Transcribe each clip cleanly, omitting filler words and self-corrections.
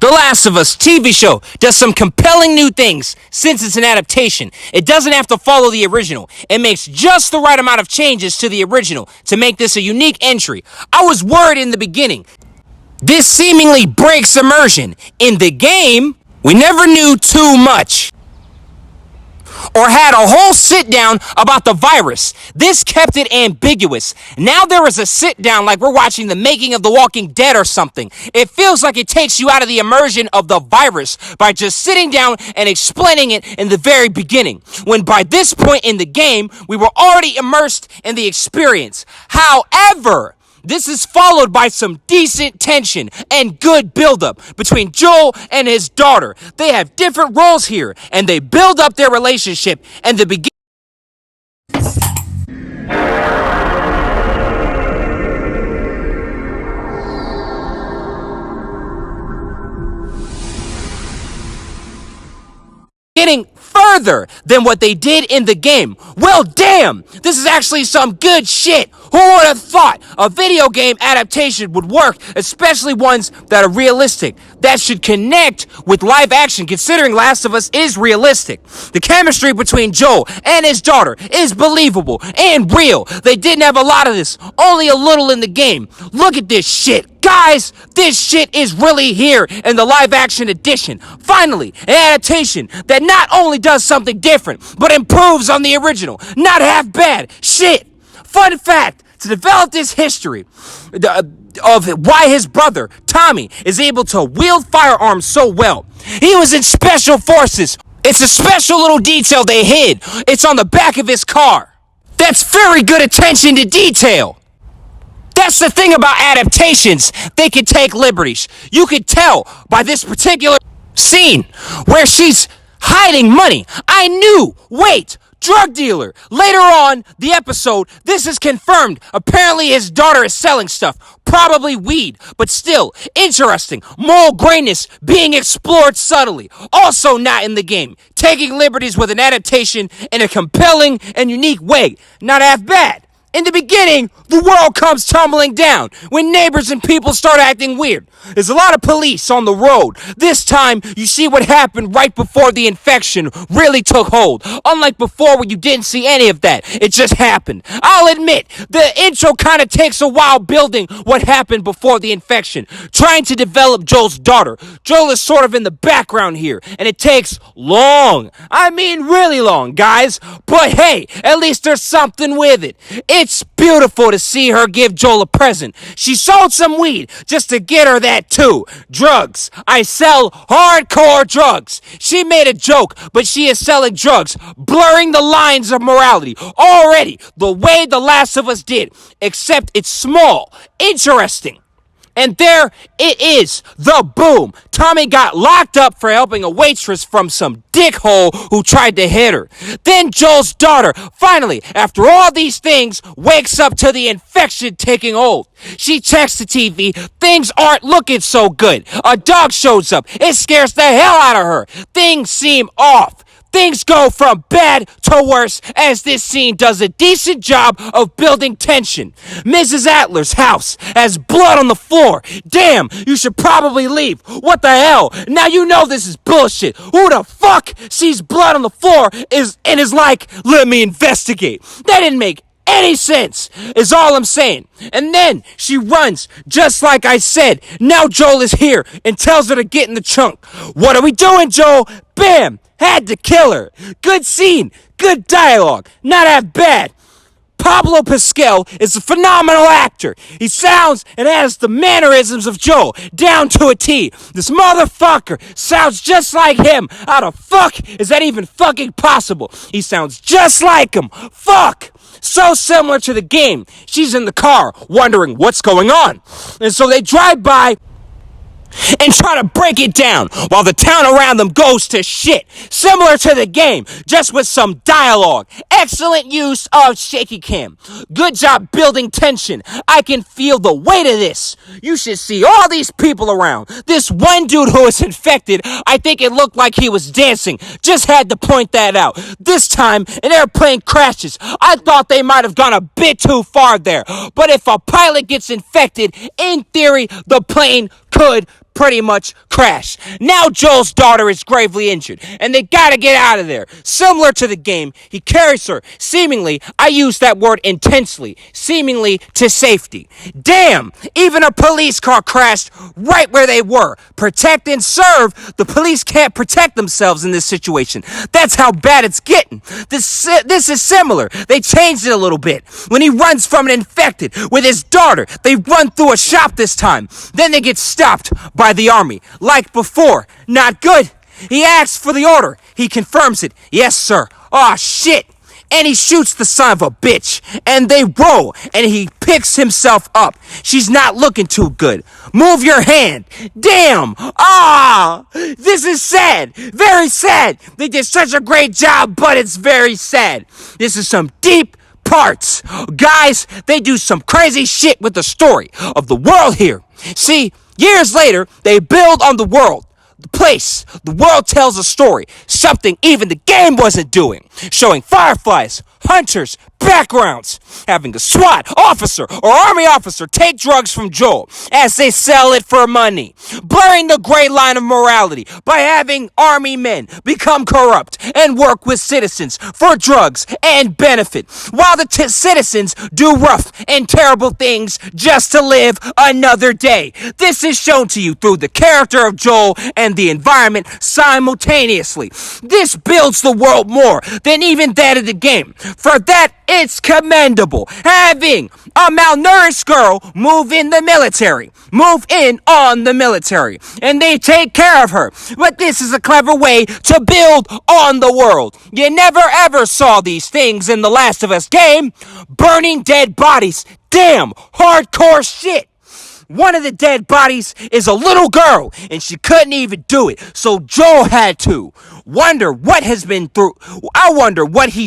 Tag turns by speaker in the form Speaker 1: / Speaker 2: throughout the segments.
Speaker 1: The Last of Us TV show does some compelling new things since it's an adaptation. It doesn't have to follow the original. It makes just the right amount of changes to the original to make this a unique entry. I was worried in the beginning. This seemingly breaks immersion. In the game, we never knew too much or had a whole sit down about the virus. This kept it ambiguous. Now there is a sit down like we're watching the making of The Walking Dead or something. It feels like it takes you out of the immersion of the virus by just sitting down and explaining it in the very beginning, when by this point in the game, we were already immersed in the experience. However, this is followed by some decent tension and good buildup between Joel and his daughter. They have different roles here, and they build up their relationship and the beginning. Getting further than what they did in the game. Well, damn, this is actually some good shit. Who would have thought a video game adaptation would work, especially ones that are realistic, that should connect with live action, considering Last of Us is realistic. The chemistry between Joel and his daughter is believable and real. They didn't have a lot of this, only a little in the game. Look at this shit. Guys, this shit is really here in the live action edition. Finally, an adaptation that not only does something different, but improves on the original. Not half bad. Shit. Fun fact, to develop this history of why his brother, Tommy, is able to wield firearms so well, he was in special forces. It's a special little detail they hid. It's on the back of his car. That's very good attention to detail. That's the thing about adaptations. They can take liberties. You could tell by this particular scene where she's hiding money. I knew. Wait. Drug dealer. Later on the episode, this is confirmed. Apparently his daughter is selling stuff. Probably weed, but still interesting. Moral grayness being explored subtly. Also not in the game. Taking liberties with an adaptation in a compelling and unique way. Not half bad. In the beginning, the world comes tumbling down when neighbors and people start acting weird. There's a lot of police on the road. This time, you see what happened right before the infection really took hold. Unlike before where you didn't see any of that. It just happened. I'll admit, the intro kind of takes a while building what happened before the infection. Trying to develop Joel's daughter. Joel is sort of in the background here, and it takes long. I mean really long, guys. But hey, at least there's something with it. It's beautiful to see her give Joel a present. She sold some weed just to get her that too. Drugs. I sell hardcore drugs. She made a joke, but she is selling drugs, blurring the lines of morality. Already, the way The Last of Us did, except it's small, interesting. And there it is, the boom. Tommy got locked up for helping a waitress from some dickhole who tried to hit her. Then Joel's daughter, finally, after all these things, wakes up to the infection taking hold. She checks the TV. Things aren't looking so good. A dog shows up. It scares the hell out of her. Things seem off. Things go from bad to worse as this scene does a decent job of building tension. Mrs. Adler's house has blood on the floor. Damn, you should probably leave. What the hell? Now you know this is bullshit. Who the fuck sees blood on the floor and is like, let me investigate? That didn't make any sense, is all I'm saying. And then she runs, just like I said. Now Joel is here and tells her to get in the trunk. What are we doing, Joel? Bam! Had to kill her. Good scene. Good dialogue. Not that bad. Pablo Pascal is a phenomenal actor. He sounds and has the mannerisms of Joel, down to a T. This motherfucker sounds just like him. How the fuck is that even fucking possible? He sounds just like him. Fuck! So similar to the game. She's in the car, wondering what's going on. And so they drive by and try to break it down while the town around them goes to shit. Similar to the game, just with some dialogue. Excellent use of shaky cam. Good job building tension. I can feel the weight of this. You should see all these people around. This one dude who was infected, I think it looked like he was dancing. Just had to point that out. This time, an airplane crashes. I thought they might have gone a bit too far there. But if a pilot gets infected, in theory, the plane could pretty much crash. Now Joel's daughter is gravely injured, and they gotta get out of there. Similar to the game, he carries her, seemingly, I use that word intensely, seemingly to safety. Damn, even a police car crashed right where they were. Protect and serve. The police can't protect themselves in this situation. That's how bad it's getting. This is similar. They changed it a little bit. When he runs from an infected with his daughter, they run through a shop this time. Then they get stopped by the army. Like before. Not good. He asks for the order. He confirms it. Yes, sir. Aw, shit. And he shoots the son of a bitch. And they roll. And he picks himself up. She's not looking too good. Move your hand. Damn. Ah. This is sad. Very sad. They did such a great job, but it's very sad. This is some deep parts. Guys, they do some crazy shit with the story of the world here. See, years later, they build on the world. The place, the world tells a story, something even the game wasn't doing, showing fireflies, hunters, backgrounds, having a SWAT officer or army officer take drugs from Joel as they sell it for money, blurring the gray line of morality by having army men become corrupt and work with citizens for drugs and benefit, while the citizens do rough and terrible things just to live another day. This is shown to you through the character of Joel and the environment simultaneously. This builds the world more than even that of the game. For that, it's commendable. Having a malnourished girl move in on the military, and they take care of her. But this is a clever way to build on the world. You never ever saw these things in the Last of Us game. Burning dead bodies. Damn, hardcore shit. One of the dead bodies is a little girl, and she couldn't even do it, so Joel had to. I wonder what he's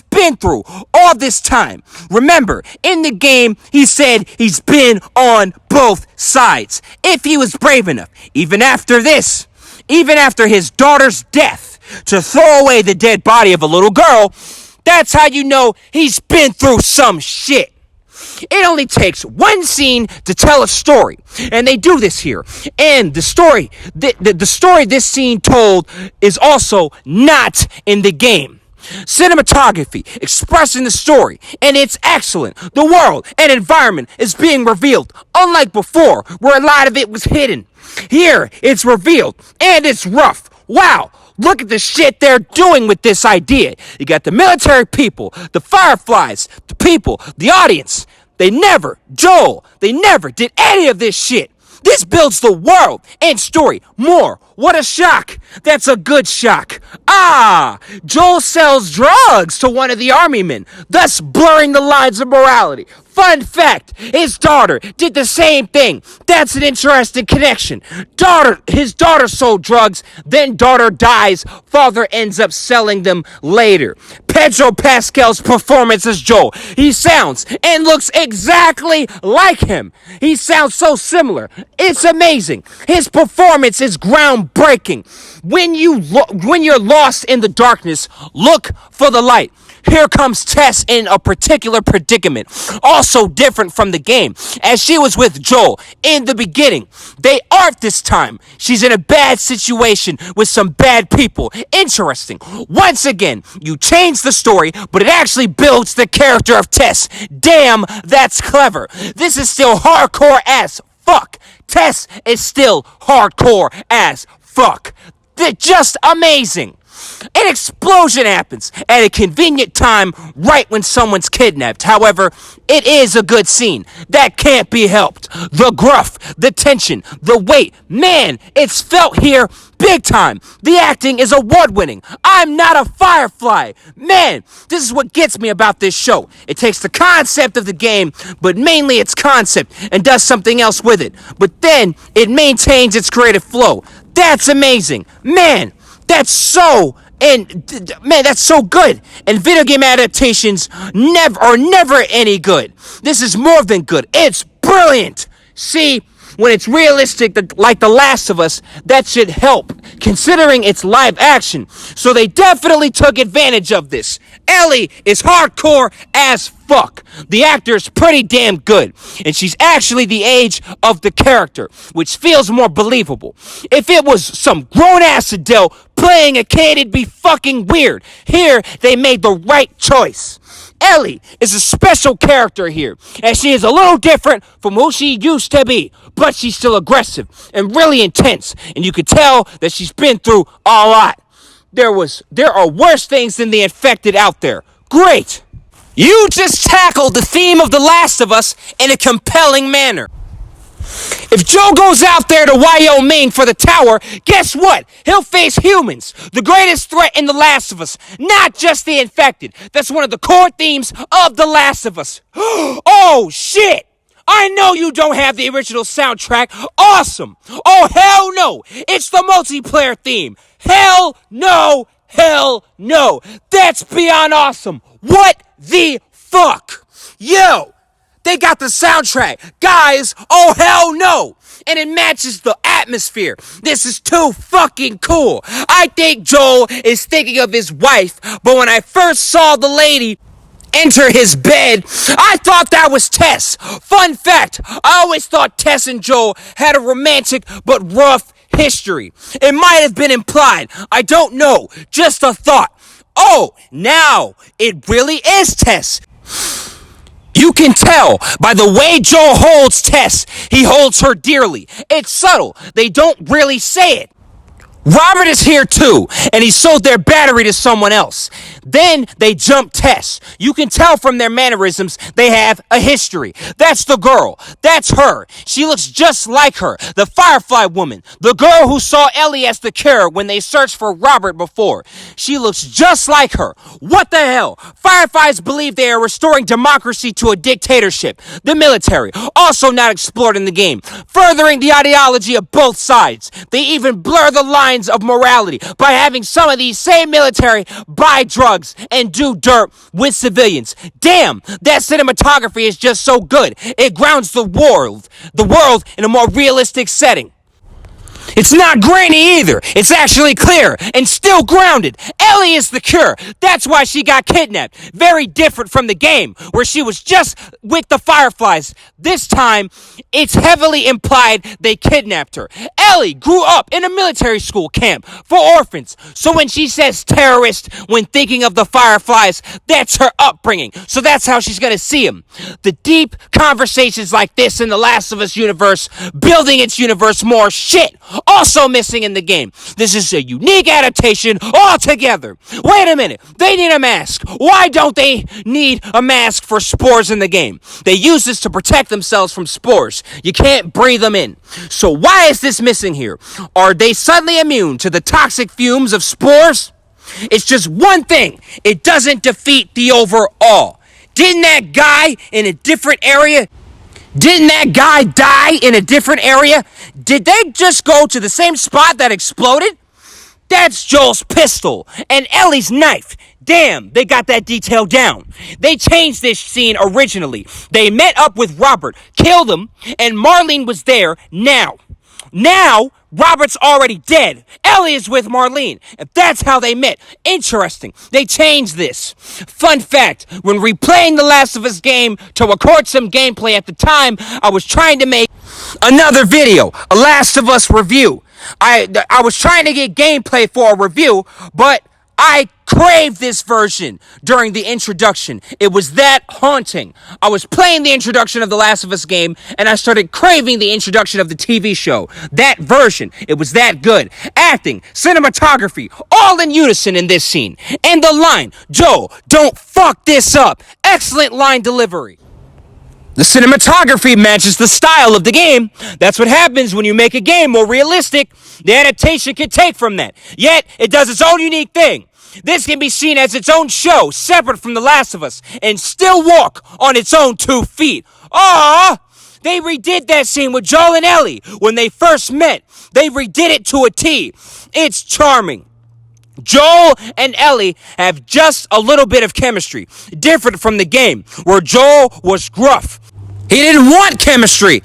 Speaker 1: been through all this time. Remember, in the game, he said he's been on both sides. If he was brave enough, even after his daughter's death, to throw away the dead body of a little girl, that's how you know he's been through some shit. It only takes one scene to tell a story, and they do this here. And the story this scene told is also not in the game. Cinematography expressing the story, and it's excellent. The world and environment is being revealed, unlike before, where a lot of it was hidden. Here, it's revealed, and it's rough. Wow. Look at the shit they're doing with this idea. You got the military people, the fireflies, the people, the audience. They never did any of this shit. This builds the world and story more. What a shock. That's a good shock. Joel sells drugs to one of the army men, thus blurring the lines of morality. Fun fact, his daughter did the same thing. That's an interesting connection. His daughter sold drugs, then daughter dies, father ends up selling them later. Pedro Pascal's performance as Joel. He sounds and looks exactly like him. He sounds so similar. It's amazing. His performance is groundbreaking. When you're lost in the darkness, look for the light. Here comes Tess in a particular predicament, also different from the game, as she was with Joel in the beginning. They aren't this time. She's in a bad situation with some bad people. Interesting. Once again, you change the story, but it actually builds the character of Tess. Damn, that's clever. This is still hardcore as fuck. Tess is still hardcore as fuck. They're just amazing. An explosion happens at a convenient time right when someone's kidnapped. However, it is a good scene. That can't be helped. The gruff, the tension, the weight. Man, it's felt here big time. The acting is award-winning. I'm not a firefly. Man, this is what gets me about this show. It takes the concept of the game, but mainly its concept, and does something else with it. But then it maintains its creative flow. That's amazing. Man, that's so good. And video game adaptations are never any good. This is more than good. It's brilliant. See, when it's realistic like The Last of Us, that should help, considering it's live action. So they definitely took advantage of this. Ellie is hardcore as fuck. The actor's pretty damn good, and she's actually the age of the character, which feels more believable. If it was some grown-ass Adele playing a kid, it'd be fucking weird. Here, they made the right choice. Ellie is a special character here, as she is a little different from who she used to be, but she's still aggressive and really intense, and you could tell that she's been through a lot. There are worse things than the infected out there. Great! You just tackled the theme of The Last of Us in a compelling manner. If Joel goes out there to Wyoming for the tower, guess what? He'll face humans, the greatest threat in The Last of Us, not just the infected. That's one of the core themes of The Last of Us. Oh, shit! I know you don't have the original soundtrack. Awesome! Oh, hell no! It's the multiplayer theme. Hell no! Hell no! That's beyond awesome! What the fuck? Yo! They got the soundtrack. Guys, oh hell no! And it matches the atmosphere. This is too fucking cool. I think Joel is thinking of his wife, but when I first saw the lady enter his bed, I thought that was Tess. Fun fact, I always thought Tess and Joel had a romantic but rough history. It might have been implied. I don't know. Just a thought. Oh, now it really is Tess. You can tell by the way Joel holds Tess. He holds her dearly. It's subtle. They don't really say it. Robert is here too, and he sold their battery to someone else. Then they jump Tess. You can tell from their mannerisms they have a history. That's the girl. That's her. She looks just like her. The Firefly woman. The girl who saw Ellie as the cure when they searched for Robert before. She looks just like her. What the hell? Fireflies believe they are restoring democracy to a dictatorship. The military, also not explored in the game, furthering the ideology of both sides. They even blur the lines of morality by having some of these same military buy drugs and do dirt with civilians. Damn, that cinematography is just so good. It grounds the world in a more realistic setting. It's not grainy either. It's actually clear and still grounded. Ellie is the cure. That's why she got kidnapped. Very different from the game, where she was just with the Fireflies. This time, it's heavily implied they kidnapped her. Ellie grew up in a military school camp for orphans. So when she says terrorist when thinking of the Fireflies, that's her upbringing. So that's how she's gonna see them. The deep conversations like this in the Last of Us universe, building its universe more shit. Also missing in the game. This is a unique adaptation altogether. Wait a minute. They need a mask. Why don't they need a mask for spores in the game? They use this to protect themselves from spores. You can't breathe them in. So why is this missing here? Are they suddenly immune to the toxic fumes of spores? It's just one thing. It doesn't defeat the overall. Didn't that guy in a different area die in a different area? Did they just go to the same spot that exploded? That's Joel's pistol and Ellie's knife. Damn, they got that detail down. They changed this scene originally. They met up with Robert, killed him, and Marlene was there now. Now, Robert's already dead. Ellie is with Marlene. And that's how they met. Interesting. They changed this. Fun fact, when replaying the Last of Us game to record some gameplay at the time, I was trying to make another video, a Last of Us review. I was trying to get gameplay for a review, but I craved this version during the introduction. It was that haunting. I was playing the introduction of the Last of Us game, and I started craving the introduction of the TV show. That version. It was that good. Acting, cinematography, all in unison in this scene. And the line, Joel, don't fuck this up. Excellent line delivery. The cinematography matches the style of the game. That's what happens when you make a game more realistic. The adaptation can take from that. Yet, it does its own unique thing. This can be seen as its own show, separate from The Last of Us, and still walk on its own 2 feet. Aww! They redid that scene with Joel and Ellie when they first met. They redid it to a T. It's charming. Joel and Ellie have just a little bit of chemistry, different from the game, where Joel was gruff He didn't want chemistry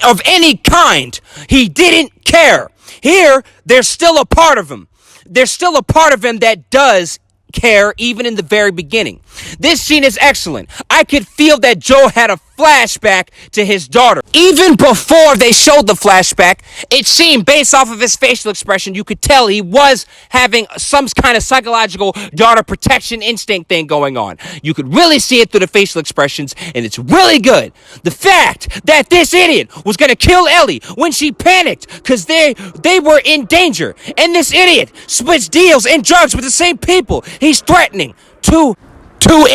Speaker 1: of any kind. He didn't care. Here, there's still a part of him. There's still a part of him that does care, even in the very beginning. This scene is excellent. I could feel that Joe had a flashback to his daughter. Even before they showed the flashback, it seemed, based off of his facial expression, you could tell he was having some kind of psychological daughter protection instinct thing going on. You could really see it through the facial expressions, and it's really good. The fact that this idiot was gonna kill Ellie when she panicked because they were in danger, and this idiot splits deals and drugs with the same people he's threatening to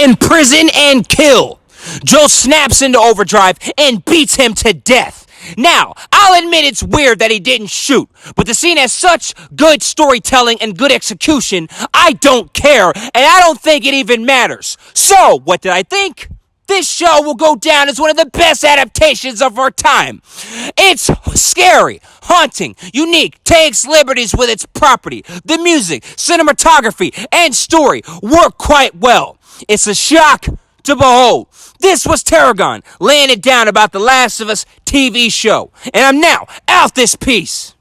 Speaker 1: imprison and kill. Joe snaps into overdrive and beats him to death. Now, I'll admit it's weird that he didn't shoot, but the scene has such good storytelling and good execution, I don't care, and I don't think it even matters. So, what did I think? This show will go down as one of the best adaptations of our time. It's scary, haunting, unique, takes liberties with its property. The music, cinematography, and story work quite well. It's a shock to behold. This was Tarragon laying it down about The Last of Us TV show. And I'm now out this piece.